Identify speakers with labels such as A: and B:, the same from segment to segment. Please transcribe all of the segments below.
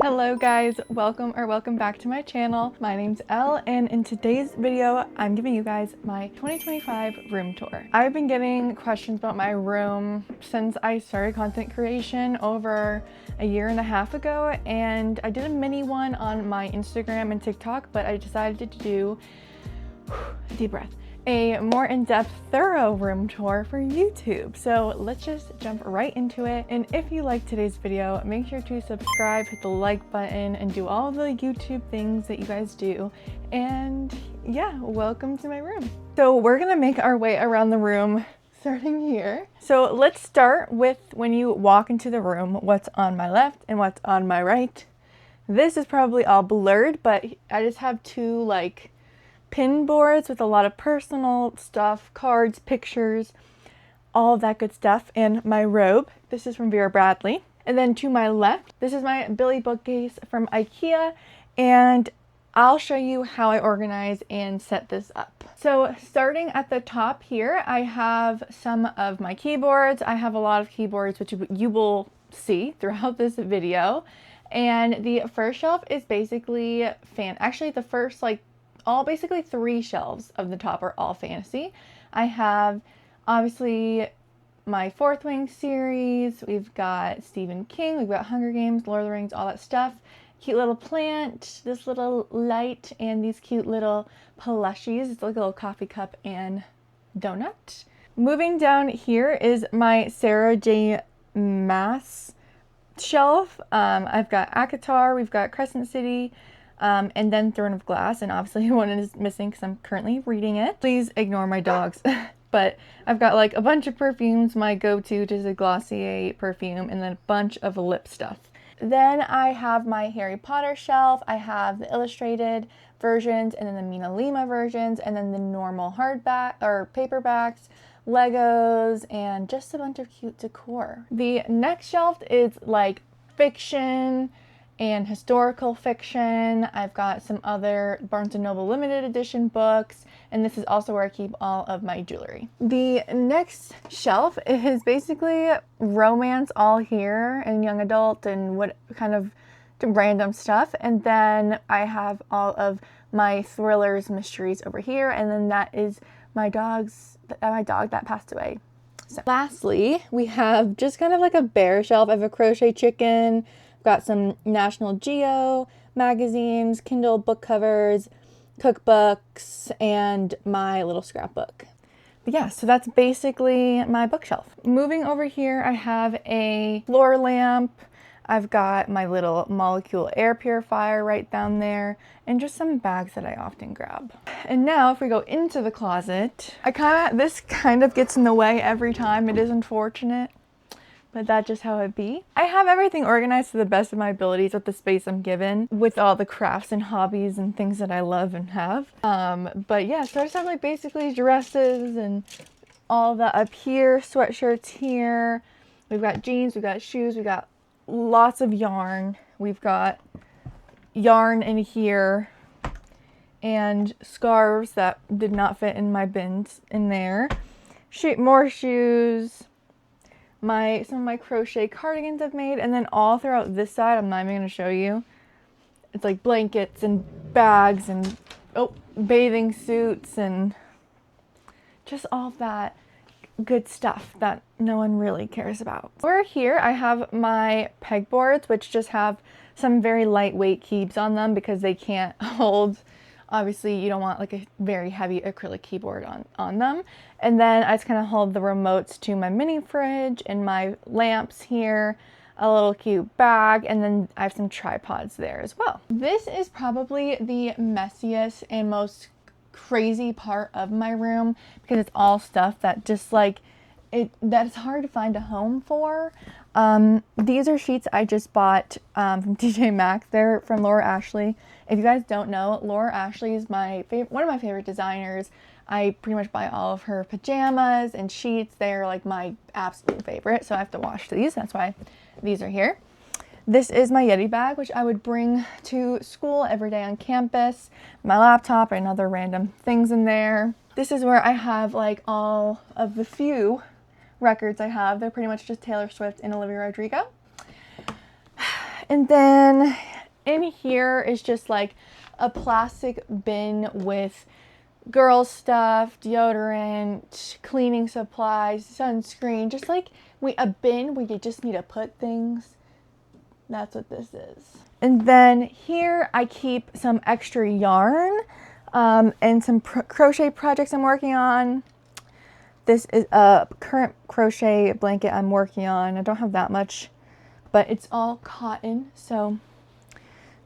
A: Hello guys, welcome back to my channel. My name's Elle, and in today's video I'm giving you guys my 2025 room tour. I've been getting questions about my room since I started content creation over a year and a half ago, and I did a mini one on my Instagram and TikTok, but I decided to do deep breath, a more in-depth, thorough room tour for YouTube. So let's just jump right into it. And if you like today's video, make sure to subscribe, hit the like button, and do all the YouTube things that you guys do. And yeah, welcome to my room. So we're gonna make our way around the room starting here. So let's start with when you walk into the room, what's on my left and what's on my right. This is probably all blurred, but I just have two like pin boards with a lot of personal stuff, cards, pictures, all of that good stuff, and my robe. This is from Vera Bradley. And then to my left, this is my Billy bookcase from IKEA, and I'll show you how I organize and set this up. So starting at the top here, I have some of my keyboards. I have a lot of keyboards, which you will see throughout this video. And the first shelf is basically actually the first basically three shelves of the top are all fantasy. I have obviously my Fourth Wing series, we've got Stephen King, we've got Hunger Games, Lord of the Rings, all that stuff. Cute little plant, this little light, and these cute little plushies. It's like a little coffee cup and donut. Moving down here is my Sarah J. Maas shelf. I've got ACOTAR, we've got Crescent City, and then Throne of Glass, and obviously one is missing because I'm currently reading it. Please ignore my dogs. But I've got like a bunch of perfumes. My go-to is a Glossier perfume, and then a bunch of lip stuff. Then I have my Harry Potter shelf. I have the illustrated versions, and then the Mina Lima versions, and then the normal hardback or paperbacks, Legos, and just a bunch of cute decor. The next shelf is like fiction and historical fiction. I've got some other Barnes & Noble limited edition books, and this is also where I keep all of my jewelry. The next shelf is basically romance all here, and young adult, and what kind of random stuff. And then I have all of my thrillers, mysteries over here, and then that is my dog that passed away. So lastly, we have just kind of like a bare shelf. I have a crochet chicken. I've got some National Geo magazines, Kindle book covers, cookbooks, and my little scrapbook. But yeah, so that's basically my bookshelf. Moving over here, I have a floor lamp. I've got my little molecule air purifier right down there, and just some bags that I often grab. And now if we go into the closet, this kind of gets in the way every time. It is unfortunate, but that's just how it be. I have everything organized to the best of my abilities with the space I'm given, with all the crafts and hobbies and things that I love and have. But yeah, so I just have like basically dresses and all that up here, sweatshirts here. We've got jeans, we've got shoes, we've got lots of yarn. We've got yarn in here and scarves that did not fit in my bins in there. More shoes. Some of my crochet cardigans I've made, and then all throughout this side, I'm not even going to show you. It's like blankets and bags and bathing suits and just all that good stuff that no one really cares about. Over here I have my pegboards, which just have some very lightweight keys on them because they can't hold, obviously you don't want like a very heavy acrylic keyboard on them. And then I just kind of hold the remotes to my mini fridge and my lamps here, a little cute bag, and then I have some tripods there as well. This is probably the messiest and most crazy part of my room because it's all stuff that just like that's hard to find a home for. These are sheets I just bought from TJ Maxx. They're from Laura Ashley. If you guys don't know, Laura Ashley is one of my favorite designers. I pretty much buy all of her pajamas and sheets. They're like my absolute favorite, so I have to wash these. That's why these are here. This is my Yeti bag, which I would bring to school every day on campus. My laptop and other random things in there. This is where I have like all of the few records I have. They're pretty much just Taylor Swift and Olivia Rodrigo. And then in here is just like a plastic bin with girl stuff, deodorant, cleaning supplies, sunscreen, just like a bin where you just need to put things. That's what this is. And then here I keep some extra yarn and some crochet projects I'm working on. This is a current crochet blanket I'm working on. I don't have that much, but it's all cotton, so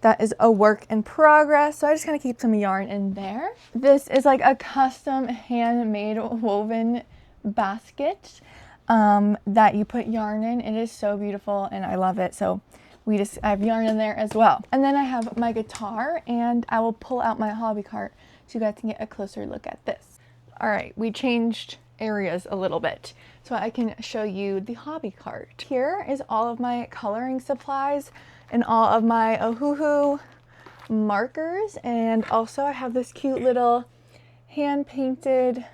A: that is a work in progress. So I just kind of keep some yarn in there. This is like a custom handmade woven basket that you put yarn in. It is so beautiful and I love it. So I have yarn in there as well. And then I have my guitar, and I will pull out my hobby cart so you guys can get a closer look at this. All right, we changed areas a little bit so I can show you the hobby cart. Here is all of my coloring supplies and all of my Ohuhu markers, and also I have this cute little hand painted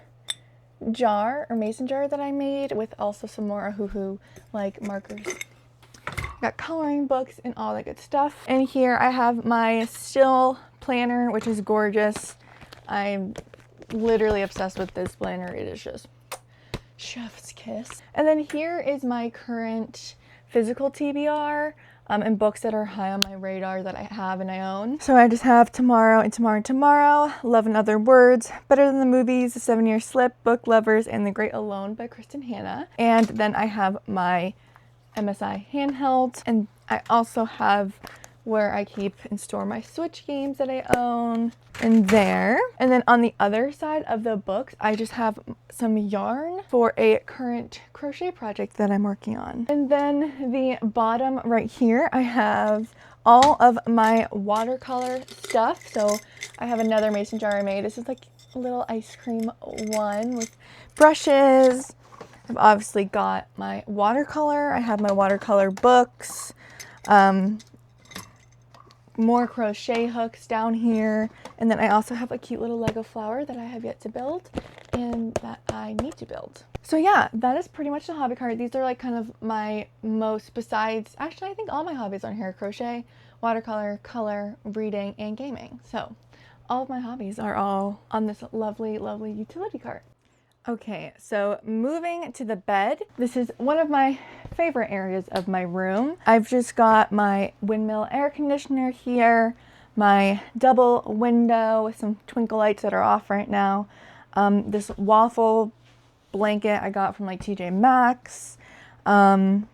A: jar or mason jar that I made with also some more Ohuhu like markers. Got coloring books and all that good stuff. And here I have my still planner, which is gorgeous. I'm literally obsessed with this planner. It is just chef's kiss. And then here is my current physical TBR and books that are high on my radar that I have and I own. So I just have Tomorrow and Tomorrow and Tomorrow, Love and Other Words, Better Than the Movies, The 7-Year Slip, Book Lovers, and The Great Alone by Kristen Hanna. And then I have my MSI handheld, and I also have where I keep and store my Switch games that I own in there. And then on the other side of the books, I just have some yarn for a current crochet project that I'm working on. And then the bottom right here, I have all of my watercolor stuff. So I have another mason jar I made. This is like a little ice cream one with brushes. I've obviously got my watercolor. I have my watercolor books, more crochet hooks down here. And then I also have a cute little Lego flower that I have yet to build and that I need to build. So yeah, that is pretty much the hobby cart. These are like kind of my most, besides, actually I think all my hobbies are on here: crochet, watercolor, color, reading, and gaming. So all of my hobbies are all on this lovely, lovely utility cart. Okay, so moving to the bed. This is one of my favorite areas of my room. I've just got my windmill air conditioner here, my double window with some twinkle lights that are off right now, this waffle blanket I got from like TJ Maxx, some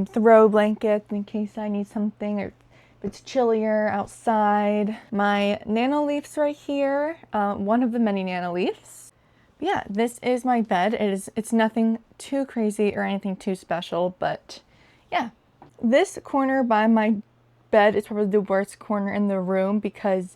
A: throw blankets in case I need something or if it's chillier outside, my nano leaves right here, one of the many nano leaves. Yeah, this is my bed. It's nothing too crazy or anything too special, but yeah. This corner by my bed is probably the worst corner in the room because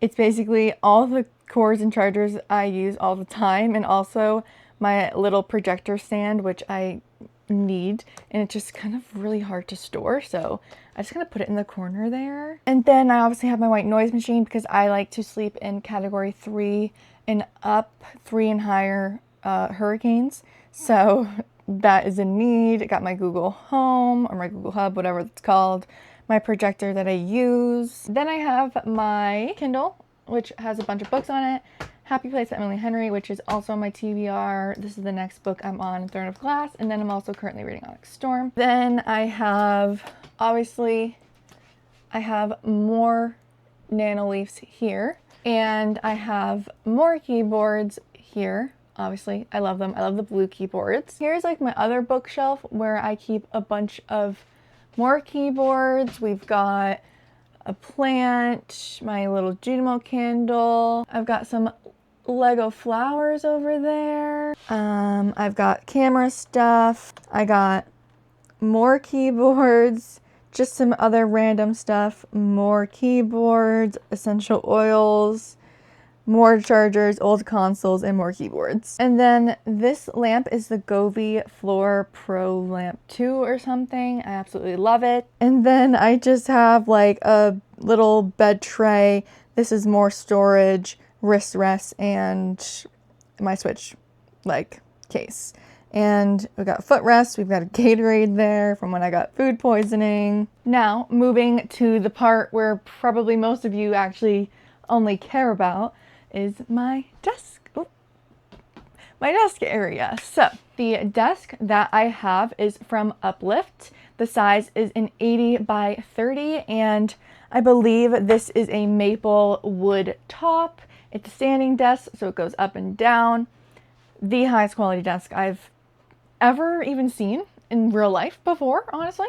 A: it's basically all the cords and chargers I use all the time, and also my little projector stand, which I need, and it's just kind of really hard to store, so I just kind of put it in the corner there. And then I obviously have my white noise machine because I like to sleep in category 3 and up, 3 and higher hurricanes, so that is a need. I got my Google Home or my Google Hub, whatever it's called, my projector that I use. Then I have my Kindle, which has a bunch of books on it. Happy Place by Emily Henry, which is also on my TBR. This is the next book I'm on, Throne of Glass, and then I'm also currently reading Onyx Storm. Then I have, obviously, I have more nano leaves here, and I have more keyboards here. Obviously, I love them. I love the blue keyboards. Here's like my other bookshelf where I keep a bunch of more keyboards. We've got a plant, my little Junimo candle. I've got some Lego flowers over there. I've got camera stuff. I got more keyboards, just some other random stuff, more keyboards, essential oils, more chargers, old consoles, and more keyboards. And then this lamp is the Govee Floor Pro Lamp 2 or something. I absolutely love it. And then I just have like a little bed tray. This is more storage, wrist rest, and my Switch like case. And we got footrests. We've got a Gatorade there from when I got food poisoning. Now, moving to the part where probably most of you actually only care about is my desk. Ooh, my desk area. So, the desk that I have is from Uplift. The size is an 80 by 30, and I believe this is a maple wood top. It's a standing desk, so it goes up and down. The highest quality desk I've ever even seen in real life before, honestly.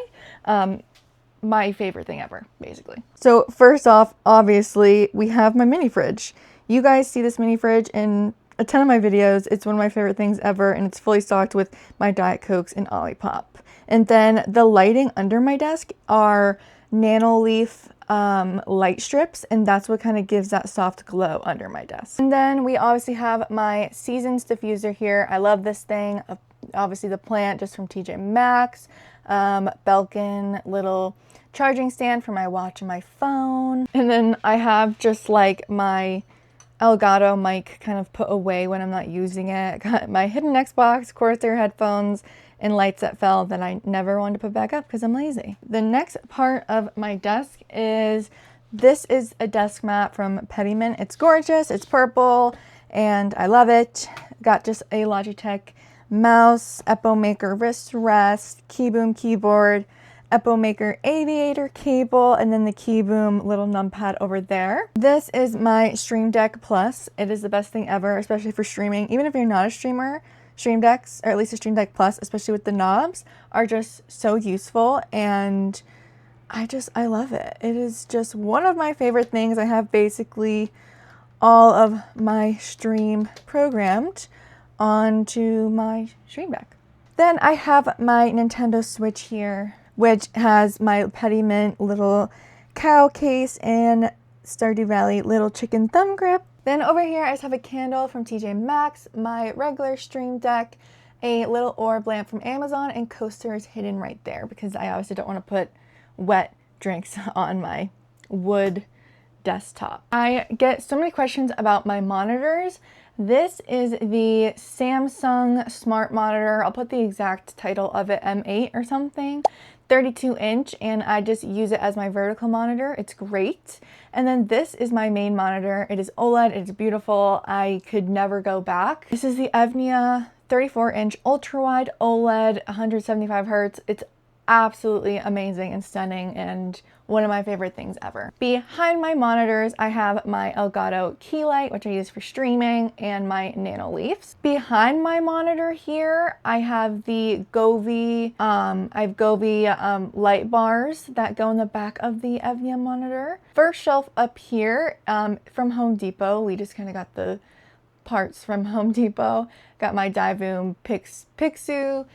A: My favorite thing ever, basically. So first off, obviously, we have my mini fridge. You guys see this mini fridge in a ton of my videos. It's one of my favorite things ever, and it's fully stocked with my Diet Cokes and Olipop. And then the lighting under my desk are Nanoleaf light strips, and that's what kind of gives that soft glow under my desk. And then we obviously have my Seasons diffuser here. I love this thing. Obviously the plant just from TJ Maxx. Belkin little charging stand for my watch and my phone. And then I have just like my Elgato mic kind of put away when I'm not using it. Got my hidden Xbox, Corsair headphones, and lights that fell that I never wanted to put back up because I'm lazy. The next part of my desk is, this is a desk mat from Pediment. It's gorgeous, it's purple, and I love it. Got just a Logitech mouse, Epomaker wrist rest, Keyboom keyboard, Epomaker aviator cable, and then the Keyboom little numpad over there. This is my Stream Deck Plus. It is the best thing ever, especially for streaming. Even if you're not a streamer, Stream Decks, or at least a Stream Deck Plus, especially with the knobs, are just so useful, and I love it. It is just one of my favorite things. I have basically all of my stream programmed onto my Stream Deck. Then I have my Nintendo Switch here, which has my Pediment little cow case and Stardew Valley little chicken thumb grip. Then over here I just have a candle from TJ Maxx, my regular Stream Deck, a little orb lamp from Amazon, and coasters hidden right there because I obviously don't want to put wet drinks on my wood desktop. I get so many questions about my monitors. This is the Samsung Smart Monitor. I'll put the exact title of it, M8 or something. 32-inch, and I just use it as my vertical monitor. It's great. And then this is my main monitor. It is OLED. It's beautiful. I could never go back. This is the Evnia 34-inch ultra-wide OLED, 175 hertz. It's absolutely amazing and stunning, and one of my favorite things ever. Behind my monitors, I have my Elgato key light, which I use for streaming, and my Nanoleafs. Behind my monitor here, I have the Govee, light bars that go in the back of the Evnia monitor. First shelf up here, from Home Depot. We just kind of got the parts from Home Depot. Got my Divoom Pixu,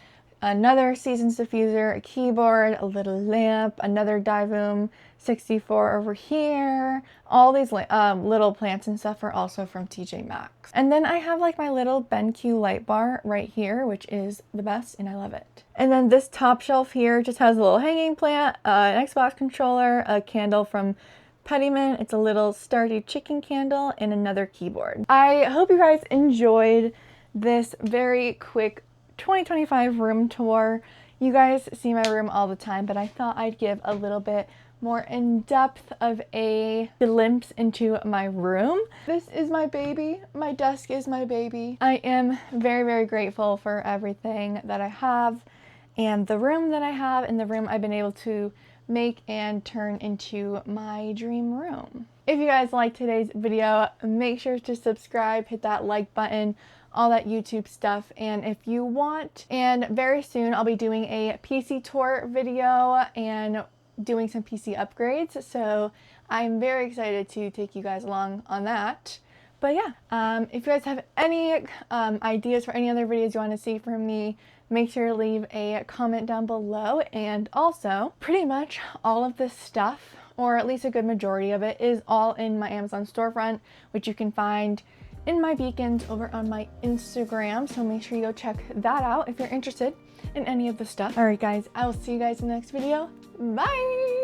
A: another Seasons diffuser, a keyboard, a little lamp, another Divoom 64 over here. All these little plants and stuff are also from TJ Maxx. And then I have like my little BenQ light bar right here, which is the best, and I love it. And then this top shelf here just has a little hanging plant, an Xbox controller, a candle from Pediment. It's a little Stardew chicken candle, and another keyboard. I hope you guys enjoyed this very quick 2025 room tour. You guys see my room all the time, but I thought I'd give a little bit more in-depth of a glimpse into my room. This is my baby. My desk is my baby. I am very, very grateful for everything that I have, and the room that I have, and the room I've been able to make and turn into my dream room. If you guys liked today's video, make sure to subscribe, hit that like button, all that YouTube stuff, and if you want, and very soon I'll be doing a PC tour video and doing some PC upgrades, so I'm very excited to take you guys along on that. But yeah, if you guys have any ideas for any other videos you want to see from me, make sure to leave a comment down below. And also, pretty much all of this stuff, or at least a good majority of it, is all in my Amazon storefront, which you can find in my beacons over on my Instagram, so make sure you go check that out if you're interested in any of the stuff. Alright guys, I will see you guys in the next video. Bye!